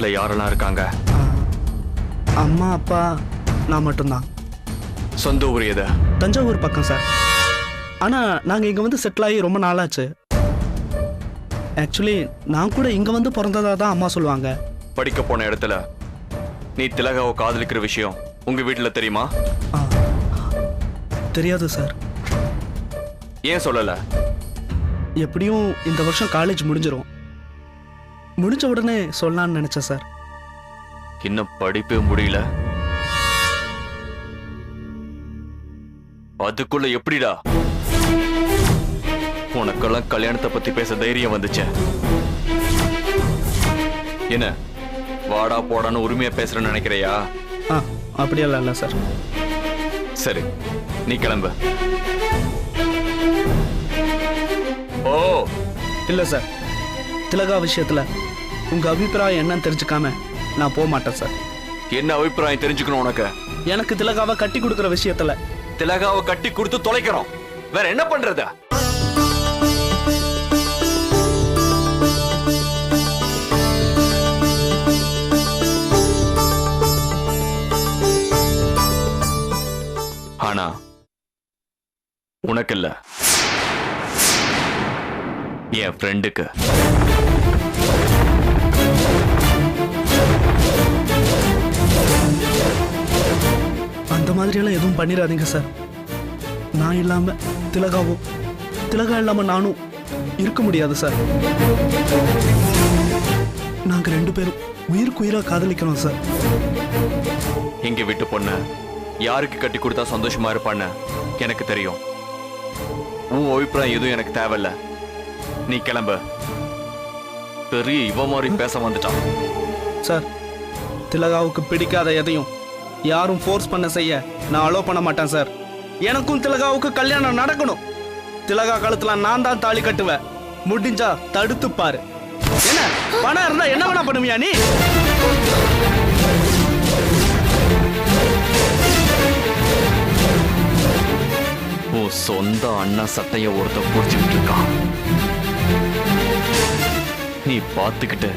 வீட்டுல யாரெல்லாம் இருக்காங்க? அம்மா அப்பா நான் மட்டும்தான். சொந்த ஊர் எது? தஞ்சாவூர் பக்கம் சார். ஆனா நாங்க இங்க வந்து செட்டில் ஆகி ரொம்ப நாளாச்சு. ஆக்சுவலி நான் கூட இங்க வந்து பிறந்ததா தான் அம்மா சொல்லுவாங்க. படிக்க போன இடத்துல நீ திலகாவை காதலிக்கிற விஷயம் உங்க வீட்டுல தெரியுமா? தெரியாது சார். ஏன் சொல்லல? எப்படியும் இந்த வருஷம் காலேஜ் முடிஞ்சிரும். முடிஞ்ச உடனே சொல்லலாம்னு நினைச்சேன் சார். இன்னும் படிப்பே முடியல, அதுக்குள்ள எப்படிடா உனக்கெல்லாம் கல்யாணத்தை பத்தி பேச தைரியம் வந்துச்சு? என்ன வாடா போடான்னு உரிமையா பேசுறேன்னு நினைக்கிறையா? அப்படியெல்லாம் இல்லை சார். சரி, நீ கிளம்பு. ஓ இல்லை சார், திலகா விஷயத்துல உங்க அபிப்பிராயம் என்னன்னு தெரிஞ்சுக்காம நான் போக மாட்டேன் சார். என்ன அபிப்பிராயம் தெரிஞ்சுக்கணும் உனக்கு? எனக்கு திலகாவை கட்டி கொடுக்குற விஷயத்துல. திலகாவை கட்டி கொடுத்து தொலைக்கிறோம், வேற என்ன பண்றது? ஆனா உனக்கு இல்ல, என் ஃப்ரெண்டுக்கு. அந்த மாதிரியெல்லாம் எதுவும் பண்ணிடாதீங்க சார். நான் இல்லாம திலகாவும், திலகா இல்லாம நானும் இருக்க முடியாது சார். நாங்க 2 பேரும் உயிருக்கு உயிரா காதலிக்கிறோம் சார். எங்க வீட்டு பொண்ணு யாருக்கு கட்டி கொடுத்தா சந்தோஷமா இருப்பான்னு எனக்கு தெரியும். உன் அபிப்பிராயம் எதுவும் எனக்கு தேவையில்ல, நீ கிளம்ப. பெரிய இவ மாதிரி பேச வந்துட்டான் சார். திலகாவுக்கு பிடிக்காத எதையும் யாரும் ஃபோர்ஸ் பண்ண செய்ய நான் அலோ பண்ண மாட்டேன் சார். எனக்கும் திலகாவுக்கு கல்யாணம் நடக்கணும். திலகா காலத்துல நான் தான் தாலி கட்டுவேன். முடிஞ்சா தடுத்து பாரு. என்ன பணம் இருந்தா என்ன வேணா பண்ணுவியா நீ? உன் சொந்த அண்ணா சட்டைய ஒருத்த புடிச்சுக்கிட்டு இருக்கான். நீ பாத்துக்கிட்டு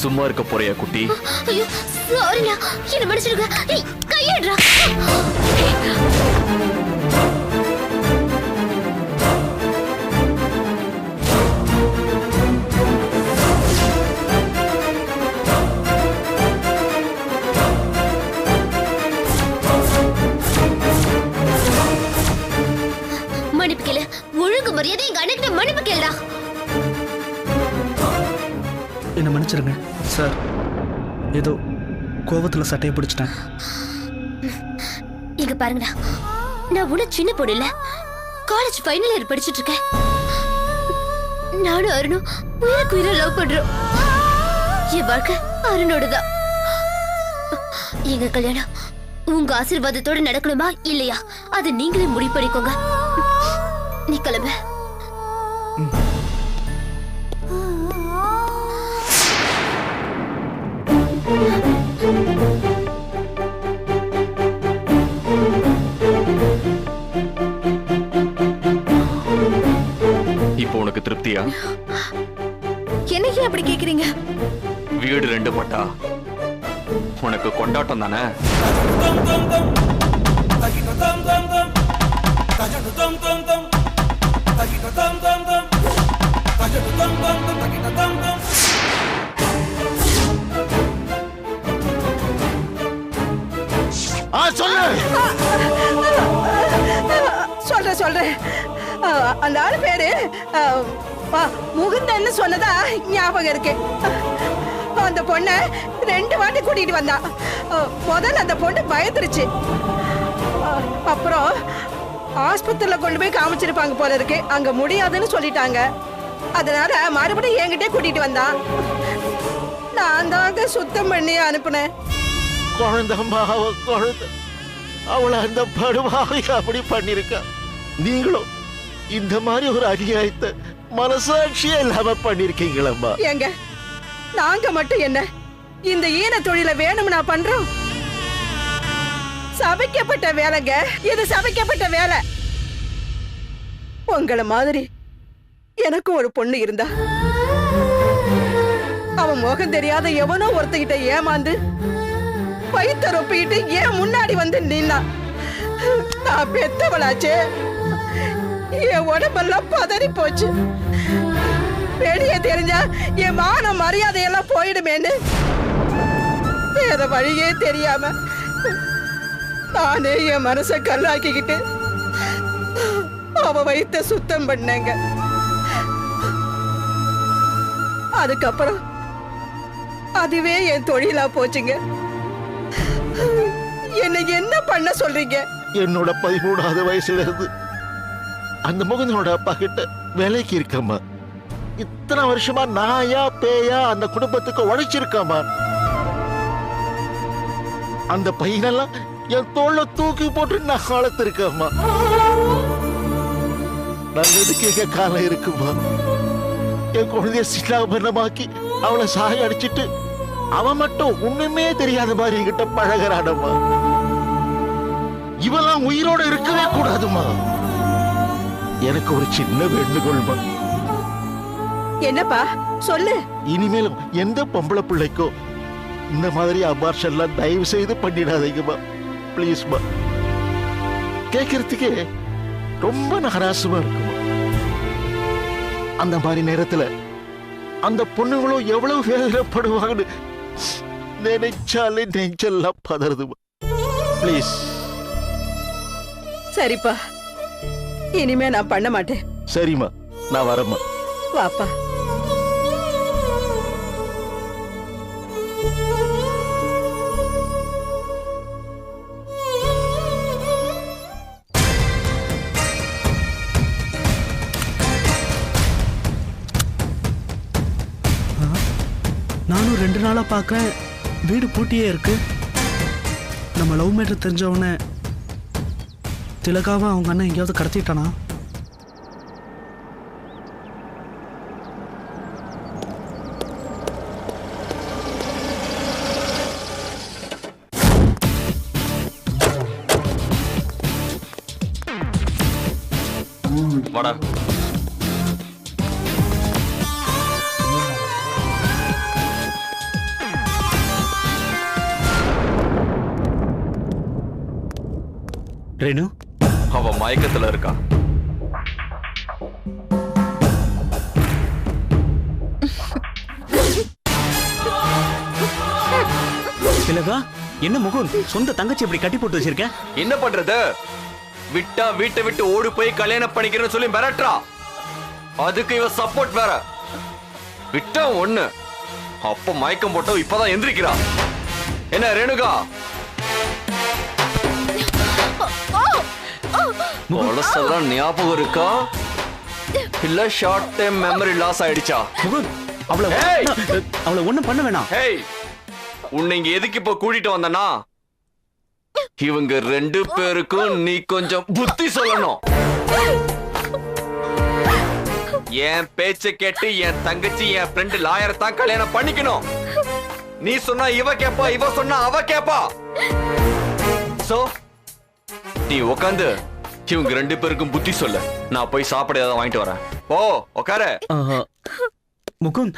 சும்மா இருக்க போறியா குட்டி? ஐயோ சாரிண்ணா, என்ன மன்னிச்சிடுங்க. ஏய் கையேடுறா. மன்னிப்பு கேளு. ஒழுங்கு மரியாதை எங்க அண்ணகிட்ட மன்னிப்பு கேளுடா. என்ன மன்னிச்சிருங்க சார். ஏதோ கோவத்துல சட்டையை பிடிச்சிட்டேன். இங்க பாருங்கடா, நான் உன சின்ன பொண்ணு இல்ல, காலேஜ் ஃபைனல் இயர் படிச்சிட்டு இருக்கேன். நானும் அருணும் உயிருக்கு உயிரை லவ் பண்றோம். என் வாழ்க்கை அருணோடதான். எங்க கல்யாணம் உங்க ஆசீர்வாதத்தோட நடக்கணுமா இல்லையா அது நீங்களே முடிவு பண்ணிக்கோங்க. நீ கிளம்பு. இப்போ உனக்கு திருப்தியா? என்னையே அப்படி கேக்குறீங்க? வீடு 2 பட்டா உனக்கு கொண்டாட்டம் தானே? சொல்றேன். அந்த ஆளு பேரு முகுந்தன்னு சொன்னதா ஞாபகம் இருக்கு. அந்த பொண்ண 2 வாட்டி கூட்டிட்டு வந்தா. முதல்ல அந்த பொண்ணு பயந்துருச்சு. அப்புறம் ஆஸ்பத்திரியில கொண்டு போய் காமிச்சிருப்பாங்க போல இருக்கு. அங்க முடியாதுன்னு சொல்லிட்டாங்க. அதனால மறுபடியும் என்கிட்ட கூட்டிட்டு வந்தான். நான் தாங்க சுத்தம் பண்ணி அனுப்புனேன். குழந்தை அவளை அந்த படுவாவை அப்படி பண்ணிருக்க. நீங்களும் இந்த மாதிரி ஒரு அநியாயத்தை மனசாட்சியே இல்லாம பண்ணிருக்கீங்களம்மா. ஏங்க நாங்க மட்டும் என்ன இந்த ஈன தொழில வேணும்னா பண்றோம்? சபிக்கப்பட்ட வேலைங்க இது, சபிக்கப்பட்ட வேலை. உங்கள மாதிரி எனக்கும் ஒரு பொண்ணு இருந்தா அவன் முகம் தெரியாத எவனோ ஒருத்தகிட்ட ஏமாந்து வயிற்ற ரொப்பிக்கிட்டு ஏன் முன்னாடி வந்து நின்னா. நான் பெத்தவளாச்சே, என் உடம்பெல்லாம் பதறி போச்சு. வெளியே தெரிஞ்சா என் மான மரியாதையெல்லாம் போயிடுமேன்னு வேற வழியே தெரியாம நானே என் மனசை கல்லாக்கிக்கிட்டு அவ வயிற்ற சுத்தம் பண்ணேங்க. அதுக்கப்புறம் அதுவே என் தொழிலா போச்சுங்க. என்ன என்ன பண்ண சொல்றீங்க? என்னோட 13வது வயசுல இருந்து அந்த முகுந்தனோட அப்பா கிட்ட வேலைக்கு இருக்கம்மா. இத்தனை வருஷமா நாயா பேயா அந்த குடும்பத்துக்கு உழைச்சிருக்கம்மா. அந்த பையனெல்லாம் என் தோல்ல தூக்கி போட்டு நான் வளர்த்திருக்கம்மா. நல்லதுக்கு எங்க காலம் இருக்குமா? என் குழந்தைய சிலாபனமாக்கி அவளை சாய அடிச்சிட்டு அவன் மட்டும் ஒண்ணுமே தெரியாத மாதிரி என்கிட்ட பழகிறானம்மா. இவெல்லாம் உயிரோட இருக்கவே கூடாதுமா. எனக்கு ஒரு சின்ன வேண்டுகோள்மா. என்னப்பா சொல்லு. இனிமேலும் எந்த பொம்பளை பிள்ளைக்கோ இந்த மாதிரி அபார்ஷன்லாம் தயவு செய்து பண்ணிடாதீங்கம்மா. பிளீஸ்மா. கேட்கறதுக்கே ரொம்ப நகராசமா இருக்குமா. அந்த மாதிரி நேரத்துல அந்த பொண்ணுங்களும் எவ்வளவு வேதனைப்படுவாங்கன்னு நினைச்சாலே நெஞ்செல்லாம் பதறுதுமா. பிளீஸ். சரிப்பா, இனிமே நான் பண்ண மாட்டேன். சரிம்மா, நான் வரேம்மா. வாப்பா. நானும் 2 நாளா பார்க்கறேன், வீடு பூட்டியே இருக்கு. நம்ம லவ் மேட்டர் தெரிஞ்சவன திலகாவை அவங்க அண்ணன் எங்கேயாவது கடத்திட்டானா? வாடா. ரேணு, அவ மயக்கத்துல இருக்கா. திலகா, என்ன முகுந்த் சொந்த தங்கச்சி இப்படி கட்டி போட்டு வச்சிருக்க? என்ன பண்றது? விட்டா வீட்டை விட்டு ஓடி போய் கல்யாணம் பண்ணிக்கிறேன்னு சொல்லி மிரட்டுறா. அதுக்கு இவ சப்போர்ட் வேற. விட்டா ஒண்ணு, அப்ப மயக்கம் போட்டோம், இப்பதான் எந்திரிக்கிறா. என்ன ரேணுகா? பழசெல்லாம் ஞாபகம் இருக்கா இல்ல ஷார்ட் டைம் மெமரி லாஸ் ஆயிடுச்சா? முகுந்த், அவளை ஒண்ணும் பண்ண வேணாம். ஹேய், உன்னை இங்க எதுக்கு இப்ப கூட்டிட்டு வந்தனா? இவங்க 2 பேருக்கும் நீ கொஞ்சம் புத்தி சொல்லணும். என் பேச்ச கேட்டு என் தங்கச்சி என் ஃப்ரெண்ட் லாயரை தான் கல்யாணம் பண்ணிக்கணும். நீ சொன்னா இவ கேப்பா, இவ சொன்னா அவ கேப்பா. சோ நீ உட்காந்து இவங்க 2 பேருக்கும் புத்தி சொல்ல. நான் போய் சாப்பிட ஏதாவது வாங்கிட்டு வரேன். ஓ உட்காரு. முகுந்த்